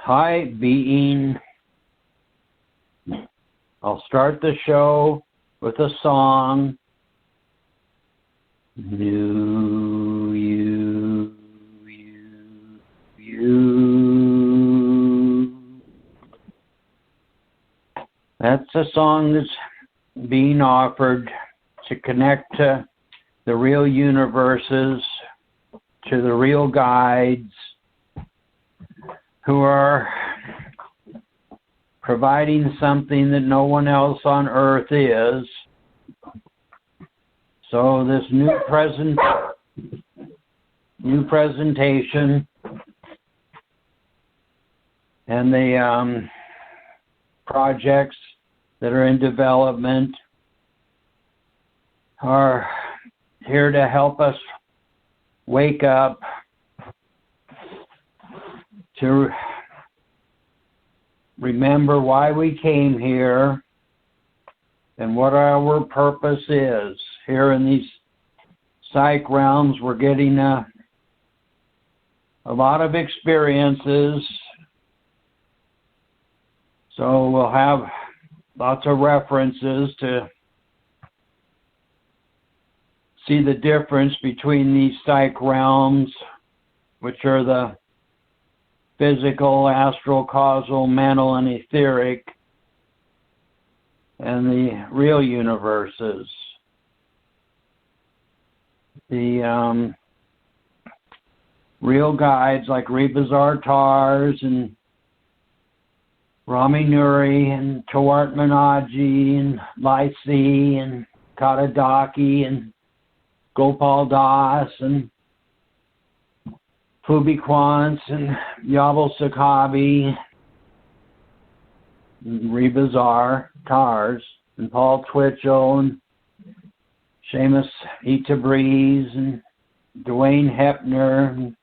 Hi, being. I'll start the show with a song. New you. That's a song that's being offered to connect to the real universes, to the real guides who are providing something that no one else on earth is. So this new presentation and the projects that are in development are here to help us wake up to remember why we came here and what our purpose is. Here in these psych realms, we're getting a lot of experiences. So we'll have lots of references to see the difference between these psych realms, which are the physical, astral, causal, mental, and etheric, and the real universes. The real guides like Rebazar-Tars and Rami Nuri and Tawart Manaji and Lysi and Katadaki and Gopal Das and Fubi Quants and Yabal Sakabi and Rebazar-Tars and Paul Twitchell and Seamus Tabriz and Dwayne Hepner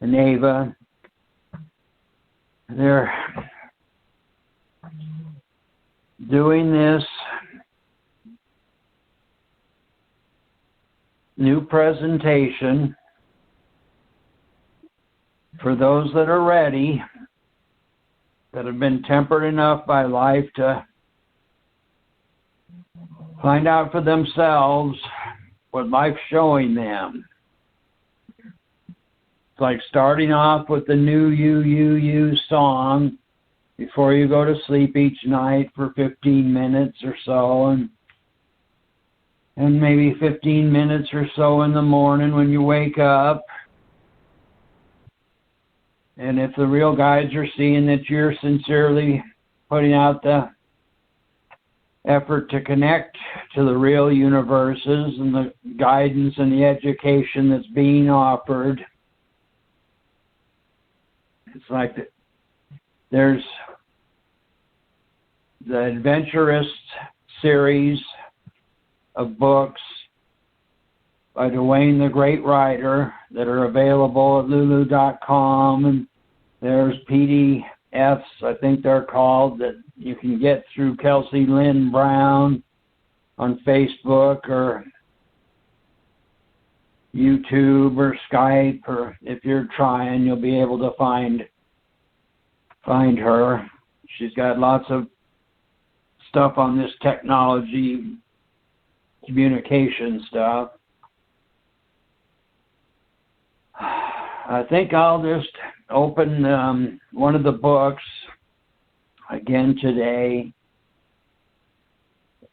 and Ava. They're doing this new presentation for those that are ready, that have been tempered enough by life to find out for themselves what life's showing them. It's like starting off with the new you song before you go to sleep each night for 15 minutes or so, and maybe 15 minutes or so in the morning when you wake up. And if the real guides are seeing that you're sincerely putting out the effort to connect to the real universes and the guidance and the education that's being offered, it's like there's the Adventurist series of books by Dwayne the Great Writer that are available at lulu.com, and there's PDFs, I think they're called, that you can get through Kelsey Lynn Brown on Facebook or YouTube or Skype, or if you're trying, you'll be able to find her. She's got lots of stuff on this technology, communication stuff. I think I'll just open one of the books again today.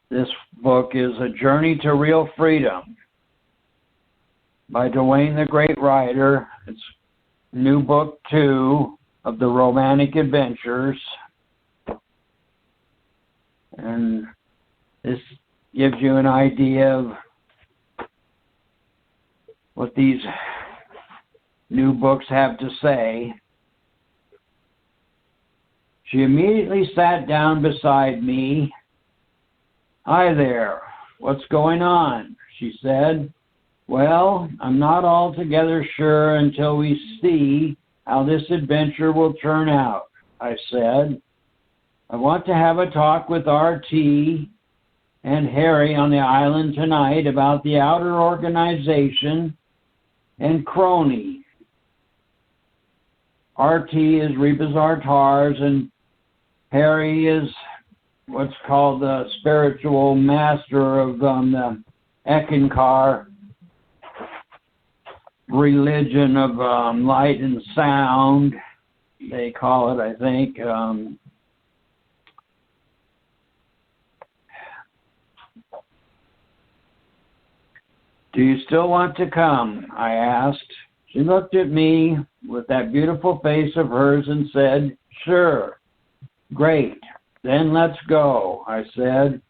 This book is A Journey to Real Freedom by Dwayne the Great Writer. It's new book 2 of the Romantic Adventures. And this gives you an idea of what these new books have to say. She immediately sat down beside me. "Hi there, what's going on?" she said. "Well, I'm not altogether sure until we see how this adventure will turn out," I said. "I want to have a talk with RT and Harry on the island tonight about the outer organization and Crony." RT is Rebazar Tars, and Harry is what's called the spiritual master of the Ekankar religion of light and sound, they call it, I think. Do you still want to come? I asked. She looked at me with that beautiful face of hers and said, sure. Great. Then let's go, I said.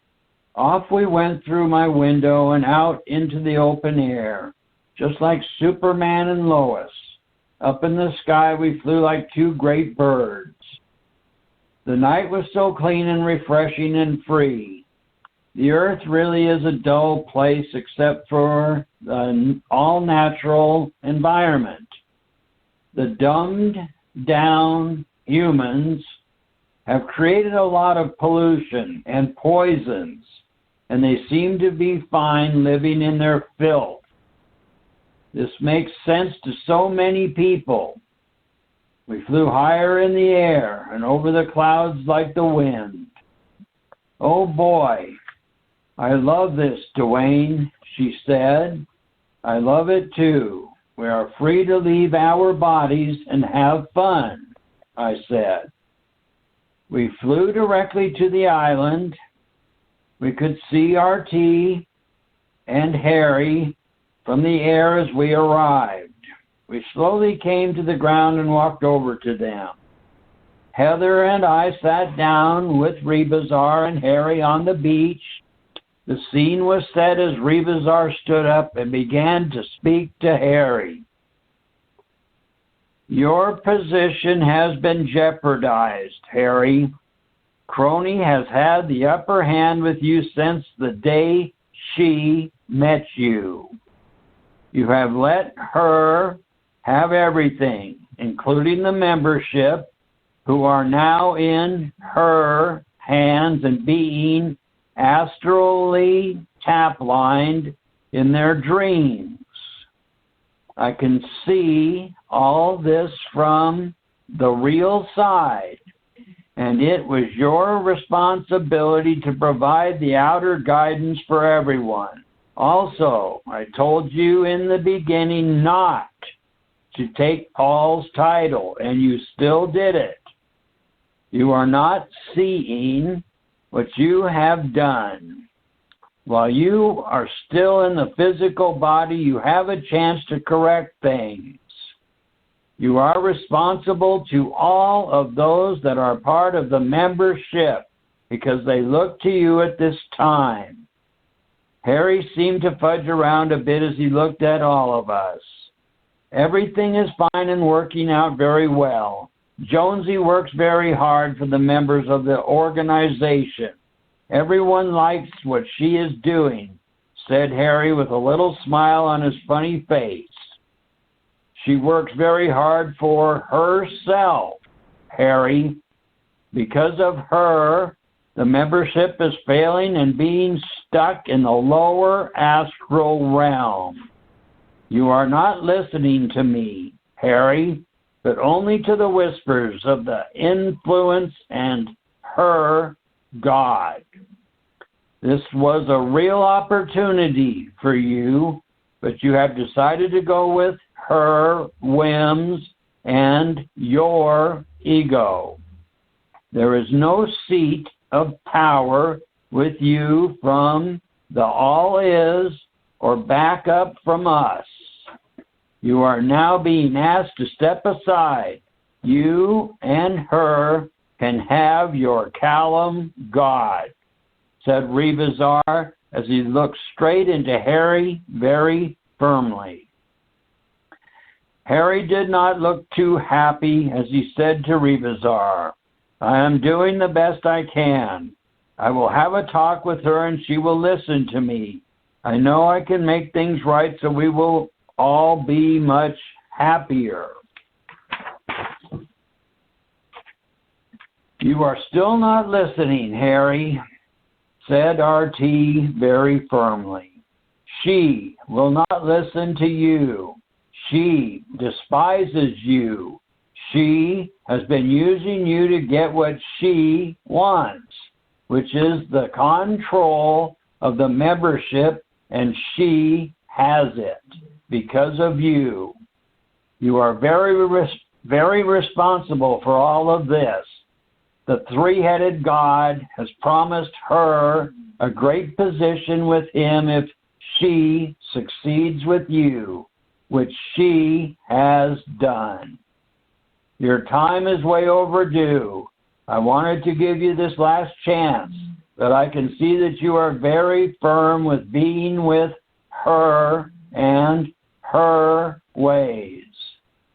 Off we went through my window and out into the open air, just like Superman and Lois. Up in the sky we flew like two great birds. The night was so clean and refreshing and free. The earth really is a dull place except for the all-natural environment. The dumbed-down humans have created a lot of pollution and poisons, and they seem to be fine living in their filth. This makes sense to so many people. We flew higher in the air and over the clouds like the wind. Oh boy, I love this, Dwayne, she said. I love it too. We are free to leave our bodies and have fun, I said. We flew directly to the island. We could see RT and Harry from the air as we arrived. We slowly came to the ground and walked over to them. Heather and I sat down with Rebazar and Harry on the beach. The scene was set as Rebazar stood up and began to speak to Harry. Your position has been jeopardized, Harry. Crony has had the upper hand with you since the day she met you. You have let her have everything, including the membership, who are now in her hands and being astrally tap-lined in their dreams. I can see all this from the real side, and it was your responsibility to provide the outer guidance for everyone. Also, I told you in the beginning not to take Paul's title, and you still did it. You are not seeing what you have done. While you are still in the physical body, you have a chance to correct things. You are responsible to all of those that are part of the membership because they look to you at this time. Harry seemed to fudge around a bit as he looked at all of us. Everything is fine and working out very well. Jonesy works very hard for the members of the organization. Everyone likes what she is doing, said Harry with a little smile on his funny face. She works very hard for herself, Harry. Because of her, the membership is failing and being stuck in the lower astral realm. You are not listening to me, Harry, but only to the whispers of the influence and her God. This was a real opportunity for you, but you have decided to go with her whims and your ego. There is no seat of power with you from the all is or back up from us. You are now being asked to step aside. You and her can have your Callum God, said Rebazar as he looked straight into Harry very firmly. Harry did not look too happy as he said to Rebazar, I am doing the best I can. I will have a talk with her and she will listen to me. I know I can make things right so we will all be much happier. You are still not listening, Harry, said RT very firmly. She will not listen to you. She despises you. She has been using you to get what she wants, which is the control of the membership, and she has it because of you. You are very responsible for all of this. The three-headed God has promised her a great position with him if she succeeds with you, which she has done. Your time is way overdue. I wanted to give you this last chance, but I can see that you are very firm with being with her and her ways.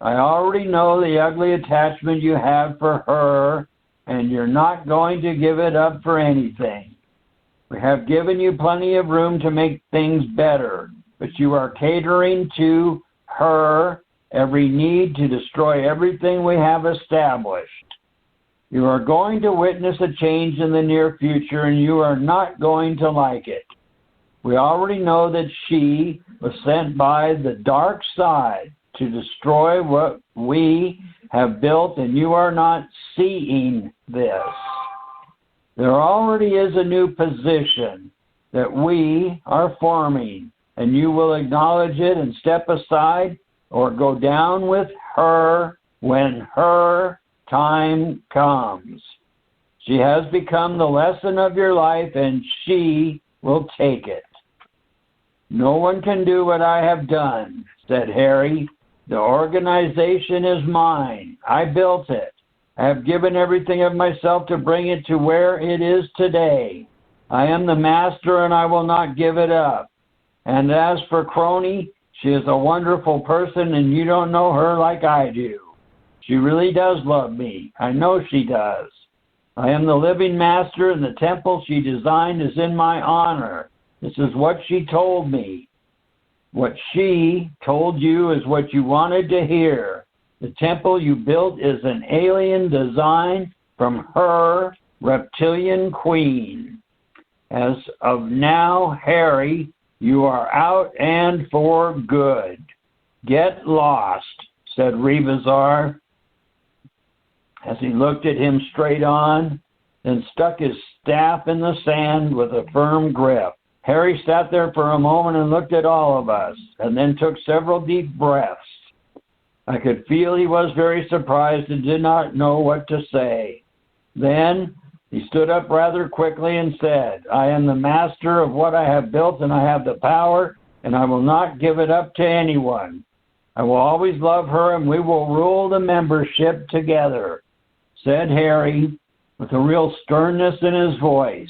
I already know the ugly attachment you have for her, and you're not going to give it up for anything. We have given you plenty of room to make things better, but you are catering to her every need to destroy everything we have established. You are going to witness a change in the near future, and you are not going to like it. We already know that she was sent by the dark side to destroy what we have built, and you are not seeing this. There already is a new position that we are forming, and you will acknowledge it and step aside or go down with her when her time comes. She has become the lesson of your life, and she will take it. No one can do what I have done, said Harry. The organization is mine. I built it. I have given everything of myself to bring it to where it is today. I am the master, and I will not give it up. And as for Crony, she is a wonderful person, and you don't know her like I do. She really does love me. I know she does. I am the living master, and the temple she designed is in my honor. This is what she told me. What she told you is what you wanted to hear. The temple you built is an alien design from her reptilian queen. As of now, Harry, you are out and for good. Get lost, said Rebazar, as he looked at him straight on, then stuck his staff in the sand with a firm grip. Harry sat there for a moment and looked at all of us, and then took several deep breaths. I could feel he was very surprised and did not know what to say. Then he stood up rather quickly and said, I am the master of what I have built, and I have the power, and I will not give it up to anyone. I will always love her, and we will rule the membership together, said Harry, with a real sternness in his voice.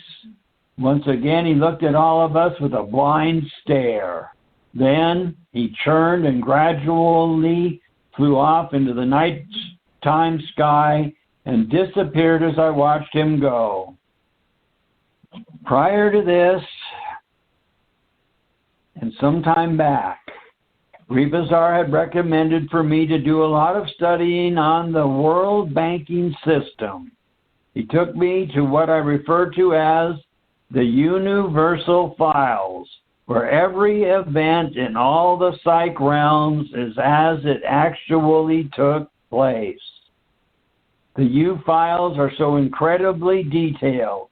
Once again, he looked at all of us with a blind stare. Then he turned and gradually flew off into the nighttime sky and disappeared as I watched him go. Prior to this, and some time back, Rebazar had recommended for me to do a lot of studying on the world banking system. He took me to what I refer to as the universal files, where every event in all the psych realms is as it actually took place. The U files are so incredibly detailed.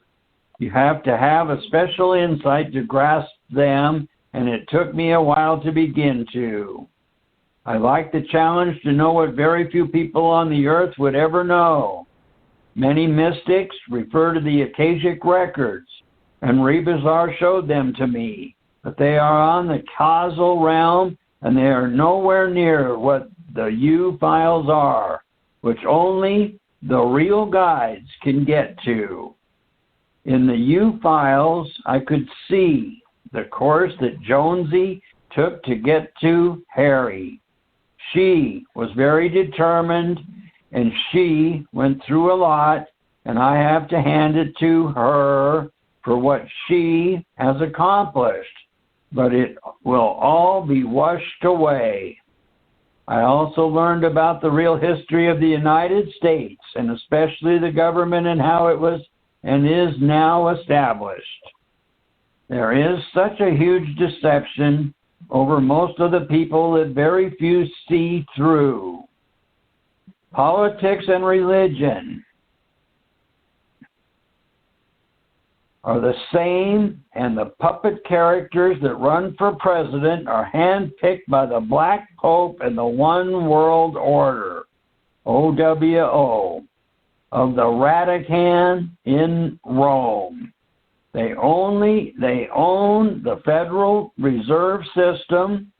You have to have a special insight to grasp them, and it took me a while to begin to. I like the challenge to know what very few people on the earth would ever know. Many mystics refer to the Akashic records, and Rebazar showed them to me, but they are on the causal realm, and they are nowhere near what the U files are, which only the real guides can get to. In the U files, I could see the course that Jonesy took to get to Harry. She was very determined, and she went through a lot, and I have to hand it to her for what she has accomplished, but it will all be washed away. I also learned about the real history of the United States, and especially the government and how it was and is now established. There is such a huge deception over most of the people that very few see through. Politics and religion are the same, and the puppet characters that run for president are handpicked by the Black Pope and the One World Order, OWO, of the Vatican in Rome. They own the Federal Reserve System,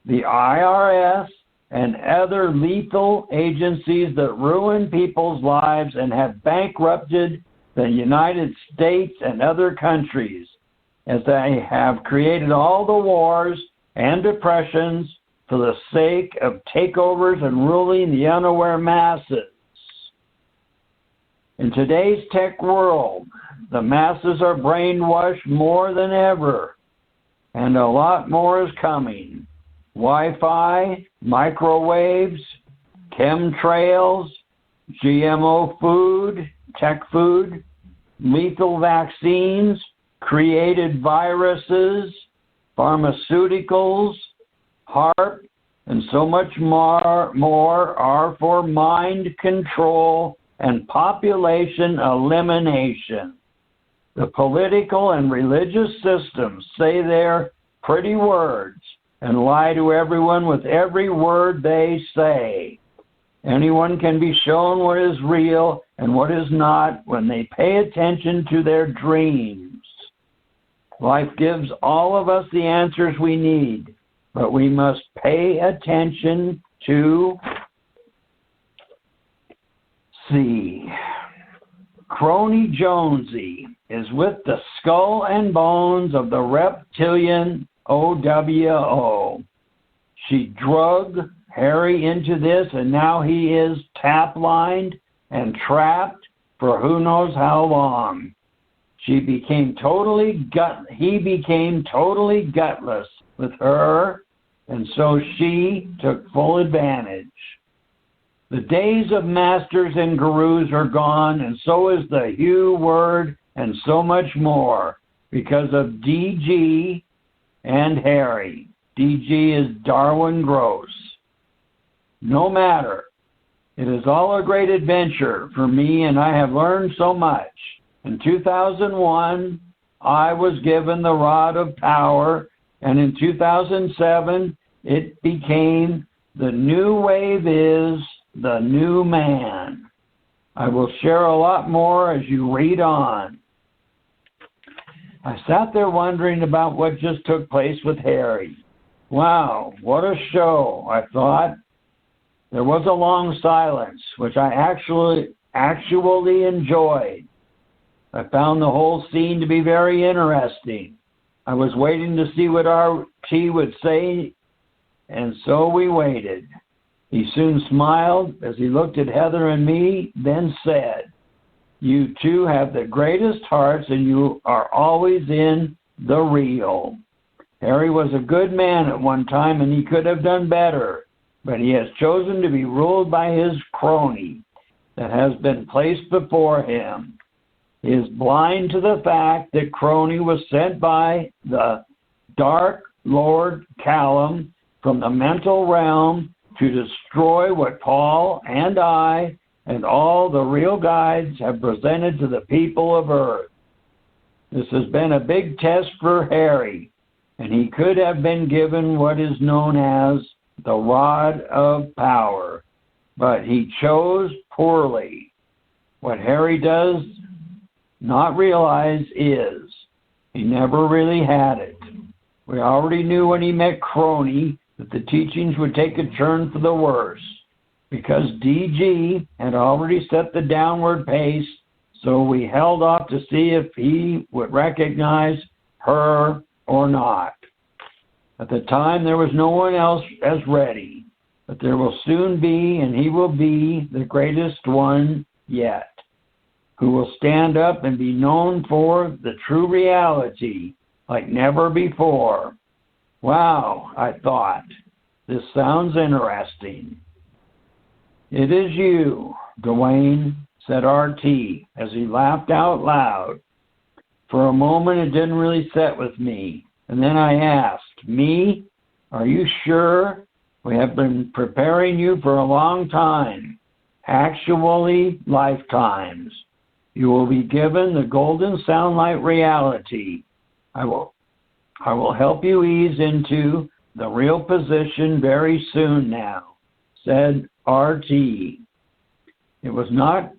the IRS, and other lethal agencies that ruin people's lives and have bankrupted the United States and other countries, as they have created all the wars and depressions for the sake of takeovers and ruling the unaware masses. In today's tech world, the masses are brainwashed more than ever, and a lot more is coming. Wi-Fi, microwaves, chemtrails, GMO food, tech food, lethal vaccines, created viruses, pharmaceuticals, HAARP, and so much more are for mind control and population elimination. The political and religious systems say their pretty words and lie to everyone with every word they say. Anyone can be shown what is real and what is not when they pay attention to their dreams. Life gives all of us the answers we need, but we must pay attention to C. Crony Jonesy is with the skull and bones of the reptilian OWO. She drugged Harry into this, and now he is tap-lined and trapped for who knows how long. He became totally gutless with her, and so she took full advantage. The days of masters and gurus are gone, and so is the Hugh word and so much more because of DG and Harry. DG is Darwin Gross. No matter. It is all a great adventure for me, and I have learned so much. In 2001, I was given the rod of power, and in 2007, it became the new wave is the new man. I will share a lot more as you read on. I sat there wondering about what just took place with Harry. Wow, what a show, I thought. There was a long silence, which I actually enjoyed. I found the whole scene to be very interesting. I was waiting to see what RT would say, and so we waited. He soon smiled as he looked at Heather and me, then said, "You two have the greatest hearts, and you are always in the real." Harry was a good man at one time, and he could have done better, but he has chosen to be ruled by his crony that has been placed before him. He is blind to the fact that crony was sent by the Dark Lord Callum from the mental realm to destroy what Paul and I and all the real guides have presented to the people of Earth. This has been a big test for Harry, and he could have been given what is known as the rod of power, but he chose poorly. What Harry does not realize is he never really had it. We already knew when he met crony that the teachings would take a turn for the worse, because DG had already set the downward pace, so we held off to see if he would recognize her or not. At the time, there was no one else as ready, but there will soon be, and he will be the greatest one yet, who will stand up and be known for the true reality like never before. Wow, I thought, this sounds interesting. "It is you, Dwayne," said RT as he laughed out loud. For a moment, it didn't really set with me. And then I asked, "Me? Are you sure? We have been preparing you for a long time. actually lifetimes. You will be given the golden soundlight reality. I will help you ease into the real position very soon now, said RT. It was not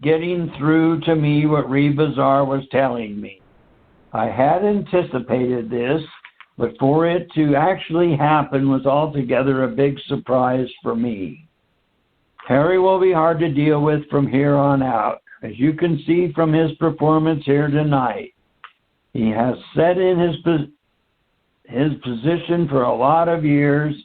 getting through to me what Rebazar was telling me. I had anticipated this, but for it to actually happen was altogether a big surprise for me. Harry will be hard to deal with from here on out, as you can see from his performance here tonight. He has sat in his position for a lot of years.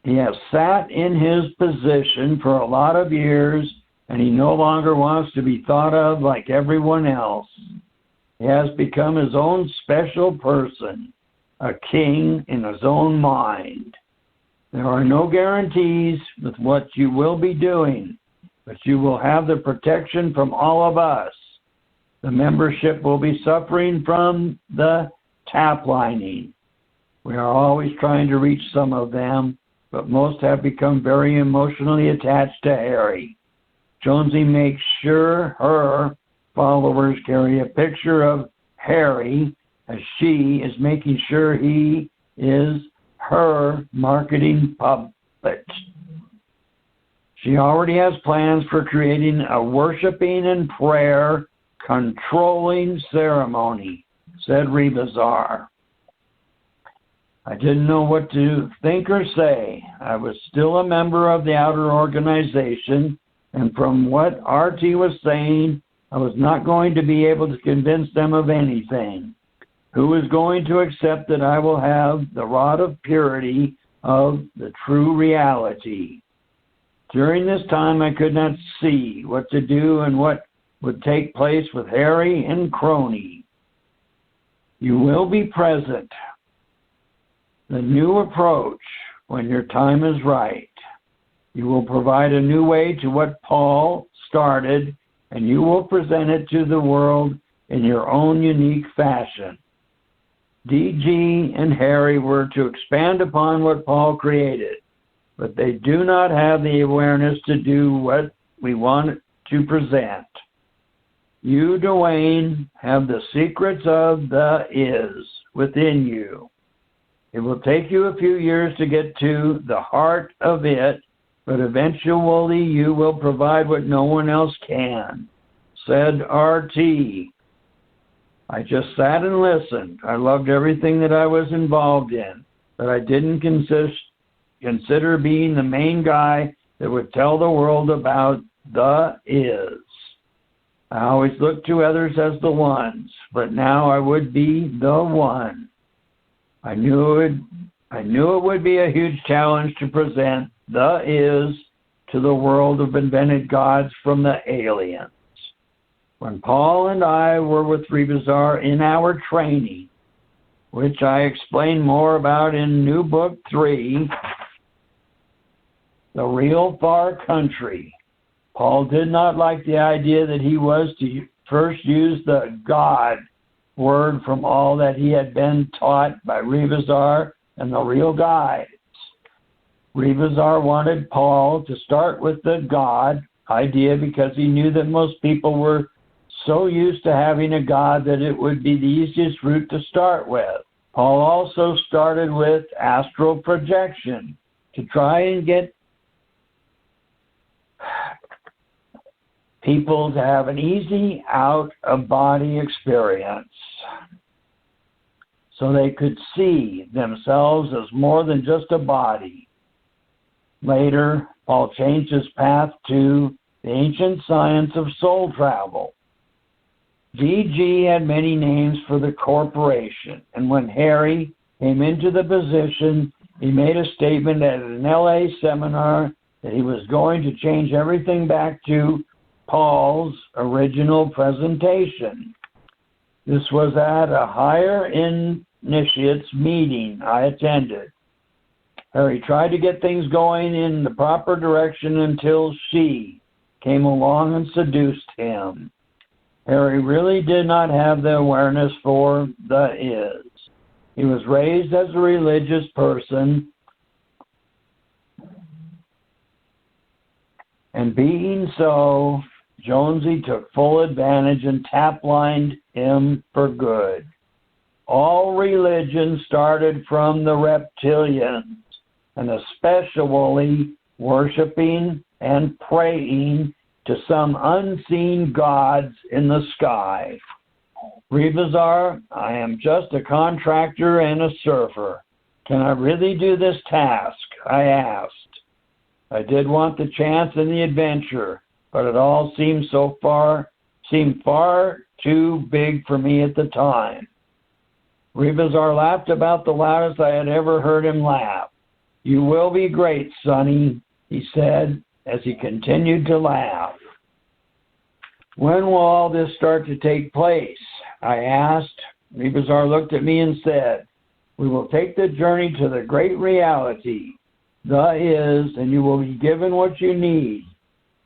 He has sat in his position for a lot of years, and he no longer wants to be thought of like everyone else. He has become his own special person, a king in his own mind. There are no guarantees with what you will be doing, but you will have the protection from all of us. The membership will be suffering from the tap lining. We are always trying to reach some of them, but most have become very emotionally attached to Harry. Jonesy makes sure her followers carry a picture of Harry, as she is making sure he is her marketing puppet. She already has plans for creating a worshiping and prayer controlling ceremony, said Rebazar. I didn't know what to think or say. I was still a member of the outer organization, and from what RT was saying, I was not going to be able to convince them of anything. Who is going to accept that I will have the rod of purity of the true reality? During this time, I could not see what to do and what would take place with Harry and Crony. You will be present. The new approach when your time is right. You will provide a new way to what Paul started, and you will present it to the world in your own unique fashion. DG and Harry were to expand upon what Paul created, but they do not have the awareness to do what we want to present. You, Dwayne, have the secrets of the is within you. It will take you a few years to get to the heart of it, but eventually you will provide what no one else can, said RT. I just sat and listened. I loved everything that I was involved in, but I didn't consider being the main guy that would tell the world about the is. I always looked to others as the ones, but now I would be the one. I knew it would be a huge challenge to present the is to the world of invented gods from the aliens. When Paul and I were with Rebazar in our training, which I explain more about in New Book 3, The Real Far Country, Paul did not like the idea that he was to first use the God word from all that he had been taught by Rebazar and the real guides. Rebazar wanted Paul to start with the God idea because he knew that most people were so used to having a God that it would be the easiest route to start with. Paul also started with astral projection to try and get people to have an easy out-of-body experience so they could see themselves as more than just a body. Later, Paul changed his path to the ancient science of soul travel. DG had many names for the corporation, and when Harry came into the position, he made a statement at an LA seminar that he was going to change everything back to Paul's original presentation. This was at a higher initiates meeting I attended. Harry tried to get things going in the proper direction until she came along and seduced him. Harry really did not have the awareness for the is. He was raised as a religious person, And being so, Jonesy took full advantage and tap-lined him for good. All religions started from the reptilians, and especially worshiping and praying to some unseen gods in the sky. Rebazar, I am just a contractor and a surfer. Can I really do this task? I asked. I did want the chance and the adventure, but it all seemed far too big for me at the time. Rebazar laughed about the loudest I had ever heard him laugh. You will be great, Sonny, he said as he continued to laugh. When will all this start to take place? I asked. Rebazar looked at me and said, we will take the journey to the great reality, the is, and you will be given what you need.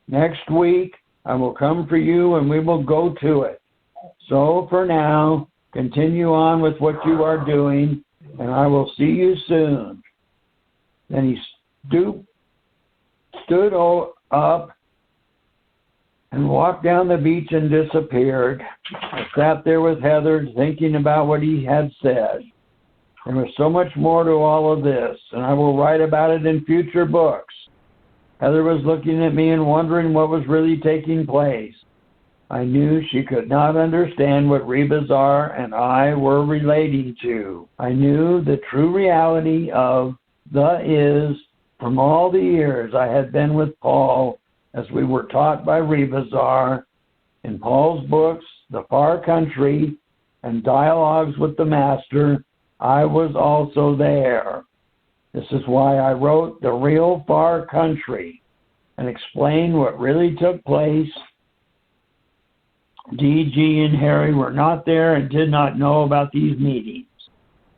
Next week, I will come for you and we will go to it. So for now, continue on with what you are doing, and I will see you soon. Then he stood up and walked down the beach and disappeared. I sat there with Heather thinking about what he had said. There was so much more to all of this, and I will write about it in future books. Heather was looking at me and wondering what was really taking place. I knew she could not understand what Rebazar and I were relating to. I knew the true reality of the is from all the years I had been with Paul as we were taught by Rebazar in Paul's books, The Far Country, and Dialogues with the Master. I was also there. This is why I wrote The Real Far Country and explained what really took place. D.G. and Harry were not there and did not know about these meetings.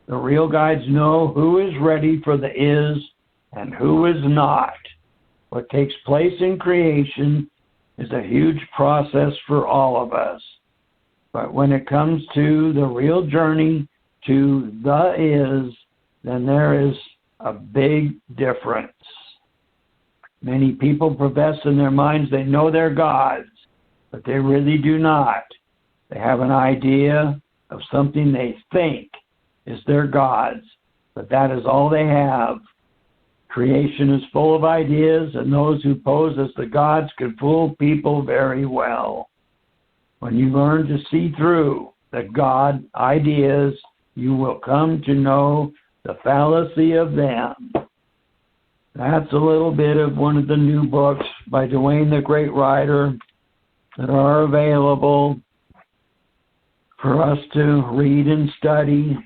The real guides know who is ready for the is and who is not. What takes place in creation is a huge process for all of us. But when it comes to the real journey to the is, then there is a big difference. Many people profess in their minds they know their gods, but they really do not. They have an idea of something they think is their gods, but that is all they have. Creation is full of ideas, and those who pose as the gods can fool people very well. When you learn to see through the God ideas, you will come to know the fallacy of them. That's a little bit of one of the new books by Dwayne the Great Writer that are available for us to read and study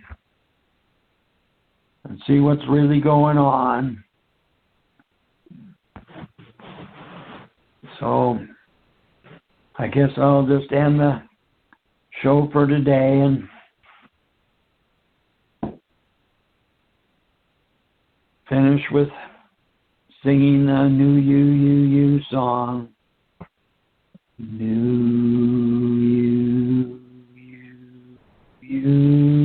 and see what's really going on. So I guess I'll just end the show for today and finish with singing the New You song. New You.